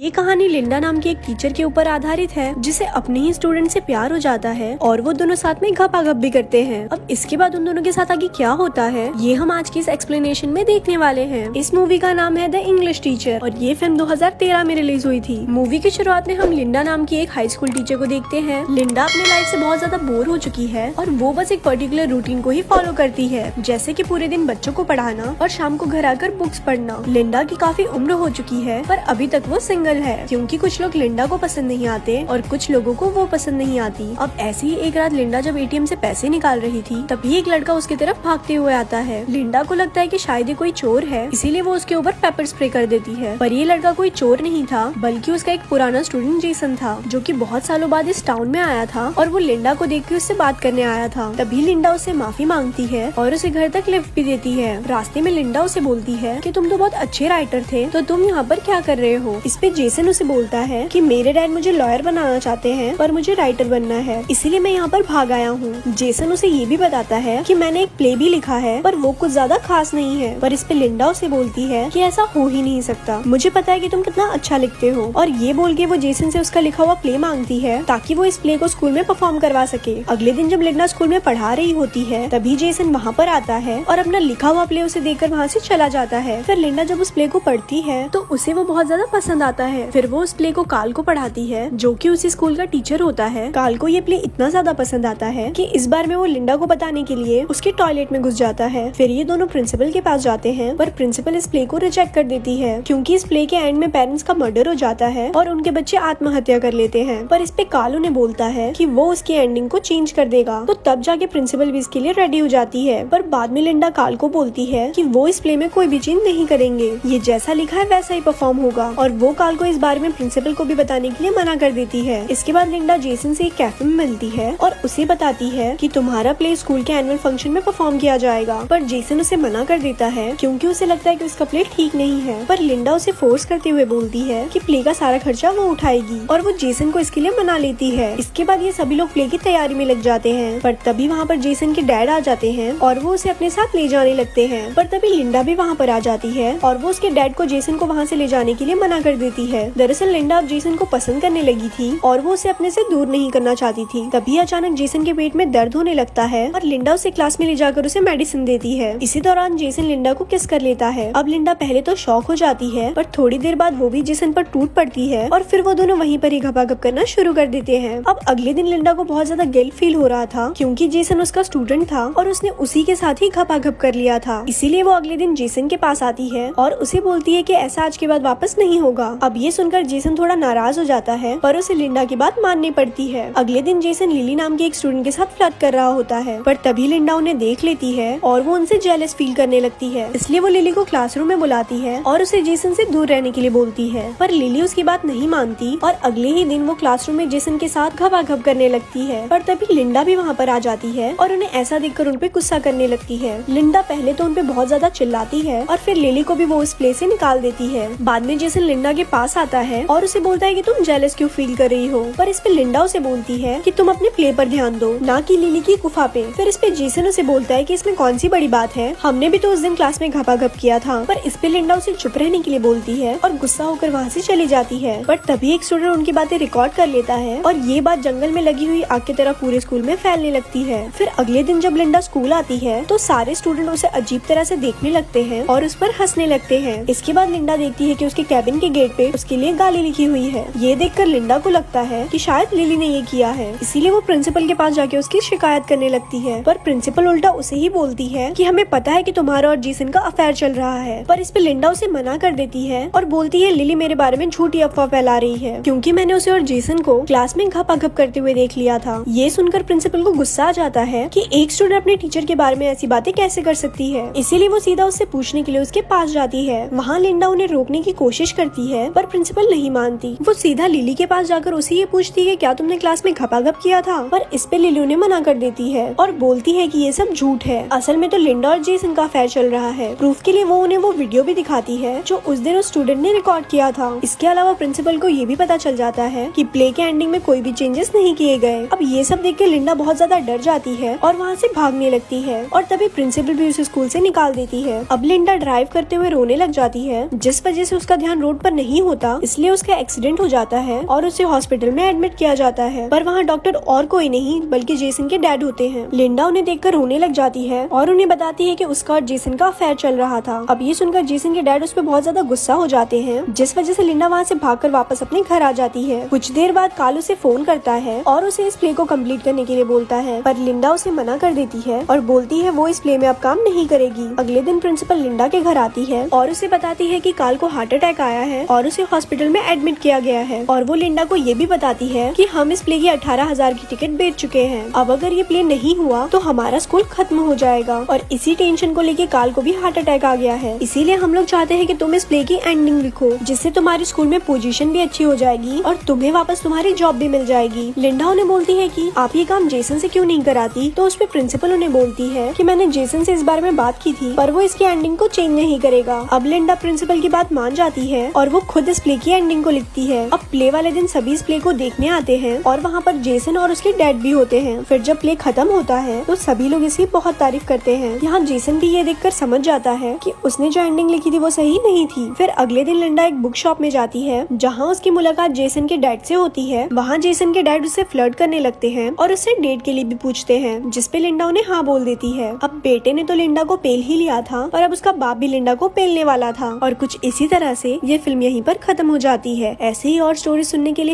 ये कहानी लिंडा नाम की एक टीचर के ऊपर आधारित है जिसे अपने ही स्टूडेंट से प्यार हो जाता है और वो दोनों साथ में घपाघप भी करते हैं। अब इसके बाद उन दोनों के साथ आगे क्या होता है ये हम आज की इस एक्सप्लेनेशन में देखने वाले हैं। इस मूवी का नाम है द इंग्लिश टीचर और ये फिल्म 2013 में रिलीज हुई थी। मूवी की शुरुआत में हम लिंडा नाम की एक हाई स्कूल टीचर को देखते हैं। लिंडा अपने लाइफ से बहुत ज्यादा बोर हो चुकी है और वो बस एक पर्टिकुलर रूटीन को ही फॉलो करती है, जैसे कि पूरे दिन बच्चों को पढ़ाना और शाम को घर आकर बुक्स पढ़ना। लिंडा की काफी उम्र हो चुकी है पर अभी तक वो सिंगल है क्योंकि कुछ लोग लिंडा को पसंद नहीं आते और कुछ लोगों को वो पसंद नहीं आती। अब ऐसी ही एक रात लिंडा जब एटीएम से पैसे निकाल रही थी तभी एक लड़का उसकी तरफ भागते हुए आता है। लिंडा को लगता है कि शायद ये कोई चोर है, इसीलिए वो उसके ऊपर पेपर स्प्रे कर देती है। पर ये लड़का कोई चोर नहीं था बल्कि उसका एक पुराना स्टूडेंट जेसन था जो कि बहुत सालों बाद इस टाउन में आया था और वो लिंडा को देख के उससे बात करने आया था। तभी लिंडा उससे माफी मांगती है और उसे घर तक लिफ्ट भी देती है। रास्ते में लिंडा उसे बोलती है कि तुम तो बहुत अच्छे राइटर थे तो तुम यहाँ पर क्या कर रहे हो। इस पे जेसन उसे बोलता है कि मेरे डैड मुझे लॉयर बनाना चाहते हैं पर मुझे राइटर बनना है, इसीलिए मैं यहाँ पर भाग आया हूँ। जेसन उसे ये भी बताता है कि मैंने एक प्ले भी लिखा है पर वो कुछ ज्यादा खास नहीं है। पर इस पे लिंडा उसे बोलती है कि ऐसा हो ही नहीं सकता, मुझे पता है कि तुम कितना अच्छा लिखते हो। और ये बोल के वो जेसन से उसका लिखा हुआ प्ले मांगती है ताकि वो इस प्ले को स्कूल में परफॉर्म करवा सके। अगले दिन जब लिंडा स्कूल में पढ़ा रही होती है तभी जेसन वहाँ पर आता है और अपना लिखा हुआ प्ले उसे देकर वहाँ से चला जाता है। फिर लिंडा जब उस प्ले को पढ़ती है तो उसे वो बहुत ज्यादा पसंद आता है। फिर वो उस प्ले को काल को पढ़ाती है जो कि उसी स्कूल का टीचर होता है। काल को ये प्ले इतना ज्यादा पसंद आता है कि इस बार में वो लिंडा को बताने के लिए उसके टॉयलेट में घुस जाता है। फिर ये दोनों प्रिंसिपल के पास जाते हैं पर प्रिंसिपल इस प्ले को रिजेक्ट कर देती है क्योंकि इस प्ले के एंड में पेरेंट्स का मर्डर हो जाता है और उनके बच्चे आत्महत्या कर लेते हैं। पर इस पे काल उन्हें बोलता है कि वो उसकी एंडिंग को चेंज कर देगा। तो तब जाके प्रिंसिपल भी इसके लिए रेडी हो जाती है। पर बाद में लिंडा काल को बोलती है कि वो इस प्ले में कोई भी चेंज नहीं करेंगे, ये जैसा लिखा है वैसा ही परफॉर्म होगा। और वो काल को इस बारे में प्रिंसिपल को भी बताने के लिए मना कर देती है। इसके बाद लिंडा जेसन से एक कैफे में मिलती है और उसे बताती है कि तुम्हारा प्ले स्कूल के एनुअल फंक्शन में परफॉर्म किया जाएगा। पर जेसन उसे मना कर देता है क्योंकि उसे लगता है कि उसका प्ले ठीक नहीं है। पर लिंडा उसे फोर्स करते हुए बोलती है कि प्ले का सारा खर्चा वो उठाएगी और वो जेसन को इसके लिए मना लेती है। इसके बाद ये सभी लोग प्ले की तैयारी में लग जाते हैं। पर तभी वहाँ पर जेसन के डैड आ जाते हैं और वो उसे अपने साथ ले जाने लगते हैं। पर तभी लिंडा भी वहाँ पर आ जाती है और वो उसके डैड को जेसन को वहाँ से ले जाने के लिए मना कर देती है। दरअसल लिंडा अब जेसन को पसंद करने लगी थी और वो उसे अपने से दूर नहीं करना चाहती थी। तभी अचानक जेसन के पेट में दर्द होने लगता है और लिंडा उसे क्लास में ले जाकर उसे मेडिसिन देती है। इसी दौरान जेसन लिंडा को किस कर लेता है। अब लिंडा पहले तो शॉक हो जाती है पर थोड़ी देर बाद वो भी जेसन पर टूट पड़ती है और फिर वो दोनों वहीं पर ही घपाघप करना शुरू कर देते हैं। अब अगले दिन लिंडा को बहुत ज्यादा गिल्ट फील हो रहा था क्योंकि जेसन उसका स्टूडेंट था और उसने उसी के साथ ही घपाघप कर लिया था। इसीलिए वो अगले दिन जेसन के पास आती है और उसे बोलती है कि ऐसा आज के बाद वापस नहीं होगा। अब ये सुनकर जेसन थोड़ा नाराज हो जाता है पर उसे लिंडा की बात माननी पड़ती है। अगले दिन जेसन लिली नाम के एक स्टूडेंट के साथ फ्लर्ट कर रहा होता है पर तभी लिंडा उन्हें देख लेती है और वो उनसे जेलस फील करने लगती है। इसलिए वो लिली को क्लासरूम में बुलाती है और उसे जेसन से दूर रहने के लिए बोलती है। पर लिली उसकी बात नहीं मानती और अगले ही दिन वो क्लासरूम में जेसन के साथ घपाघप करने लगती है। पर तभी लिंडा भी वहाँ पर आ जाती है और उन्हें ऐसा देखकर उन पे गुस्सा करने लगती है। लिंडा पहले तो उन पे बहुत ज्यादा चिल्लाती है और फिर लिली को भी वो उस प्ले से निकाल देती है। बाद में जेसन लिंडा के पास आता है और उसे बोलता है कि तुम जेलस क्यों फील कर रही हो। पर इस पे लिंडा उसे बोलती है कि तुम अपने प्ले पर ध्यान दो ना कि लिली की गुफा पे। फिर इस पे जेसन उसे बोलता है कि इसमें कौन सी बड़ी बात है, हमने भी तो उस दिन क्लास में घपाघप किया था। पर इस पे लिंडा उसे चुप रहने के लिए बोलती है और गुस्सा होकर वहाँ से चली जाती है। पर तभी एक स्टूडेंट उनकी बातें रिकॉर्ड कर लेता है और ये बात जंगल में लगी हुई आग की तरह पूरे स्कूल में फैलने लगती है। फिर अगले दिन जब लिंडा स्कूल आती है तो सारे स्टूडेंट उसे अजीब तरह से देखने लगते हैं और उस पर हंसने लगते हैं। इसके बाद लिंडा देखती है कि उसके कैबिन के गेट पे उसके लिए गाली लिखी हुई है। ये देखकर लिंडा को लगता है कि शायद लिली ने ये किया है, इसीलिए वो प्रिंसिपल के पास जाके उसकी शिकायत करने लगती है। पर प्रिंसिपल उल्टा उसे ही बोलती है कि हमें पता है कि तुम्हारा और जेसन का अफेयर चल रहा है। पर इस पे लिंडा उसे मना कर देती है और बोलती है लिली मेरे बारे में झूठी अफवाह फैला रही है क्योंकि मैंने उसे और जेसन को क्लास में घपाघप करते हुए देख लिया था। ये सुनकर प्रिंसिपल को गुस्सा आ जाता है कि एक स्टूडेंट अपने टीचर के बारे में ऐसी बातें कैसे कर सकती है। इसीलिए वो सीधा उससे पूछने के लिए उसके पास जाती है। वहाँ लिंडा उन्हें रोकने की कोशिश करती है पर प्रिंसिपल नहीं मानती। वो सीधा लिली के पास जाकर उसे ये पूछती है क्या तुमने क्लास में घपाघप किया था। पर इस पे लिली उन्हें मना कर देती है और बोलती है कि ये सब झूठ है, असल में तो लिंडा और जेसन का अफेयर चल रहा है। प्रूफ के लिए वो उन्हें वो वीडियो भी दिखाती है जो उस दिन उस स्टूडेंट ने रिकॉर्ड किया था। इसके अलावा प्रिंसिपल को ये भी पता चल जाता है कि प्ले के एंडिंग में कोई भी चेंजेस नहीं किए गए। अब ये सब देख के लिंडा बहुत ज्यादा डर जाती है और वहाँ से भागने लगती है और तभी प्रिंसिपल भी उसे स्कूल से निकाल देती है। अब लिंडा ड्राइव करते हुए रोने लग जाती है जिस वजह से उसका ध्यान रोड पर नहीं होता होता, इसलिए उसका एक्सीडेंट हो जाता है और उसे हॉस्पिटल में एडमिट किया जाता है। पर वहाँ डॉक्टर और कोई नहीं बल्कि जेसन के डैड होते हैं। लिंडा उन्हें देखकर रोने लग जाती है और उन्हें बताती है कि उसका और जेसन का अफेयर चल रहा था। अब ये सुनकर जेसन के डैड उस पर बहुत ज्यादा गुस्सा हो जाते हैं, जिस वजह से लिंडा वहाँ से भागकर वापस अपने घर आ जाती है। कुछ देर बाद काल उसे फोन करता है और उसे इस प्ले को कंप्लीट करने के लिए बोलता है, पर लिंडा उसे मना कर देती है और बोलती है वो इस प्ले में अब काम नहीं करेगी। अगले दिन प्रिंसिपल लिंडा के घर आती है और उसे बताती है कि काल को हार्ट अटैक आया है और उसे हॉस्पिटल में एडमिट किया गया है। और वो लिंडा को ये भी बताती है कि हम इस प्ले की 18,000 की टिकट बेच चुके हैं। अब अगर ये प्ले नहीं हुआ तो हमारा स्कूल खत्म हो जाएगा। और इसी टेंशन को लेके काल को भी हार्ट अटैक आ गया है। इसीलिए हम लोग चाहते हैं कि तुम इस प्ले की एंडिंग लिखो, जिससे तुम्हारे स्कूल में पोजीशन भी अच्छी हो जाएगी और तुम्हें वापस तुम्हारी जॉब भी मिल जाएगी। लिंडा उन्हें बोलती है कि आप ये काम जेसन से क्यों नहीं कराती। तो उस पे प्रिंसिपल उन्हें बोलती है कि मैंने जेसन से इस बारे में बात की थी, पर वो इसकी एंडिंग को चेंज नहीं करेगा। अब लिंडा प्रिंसिपल की बात मान जाती है और वो खुद इस प्ले की एंडिंग को लिखती है। अब प्ले वाले दिन सभी इस प्ले को देखने आते हैं और वहाँ पर जेसन और उसके डैड भी होते हैं। फिर जब प्ले खत्म होता है तो सभी लोग इसकी बहुत तारीफ करते हैं। यहाँ जेसन भी ये देखकर समझ जाता है कि उसने जो एंडिंग लिखी थी वो सही नहीं थी। फिर अगले दिन लिंडा एक बुक शॉप में जाती है जहाँ उसकी मुलाकात जेसन के डैड से होती है। वहाँ जेसन के डैड उससे फ्लर्ट करने लगते हैं और उससे डेट के लिए भी पूछते हैं, जिसपे लिंडा उन्हें हाँ बोल देती है। अब बेटे ने तो लिंडा को पेल ही लिया था और अब उसका बाप भी लिंडा को पेलने वाला था। और कुछ इसी तरह से ये फिल्म यहीं पर खत्म हो जाती है। ऐसे ही और स्टोरी सुनने के लिए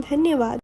धन्यवाद।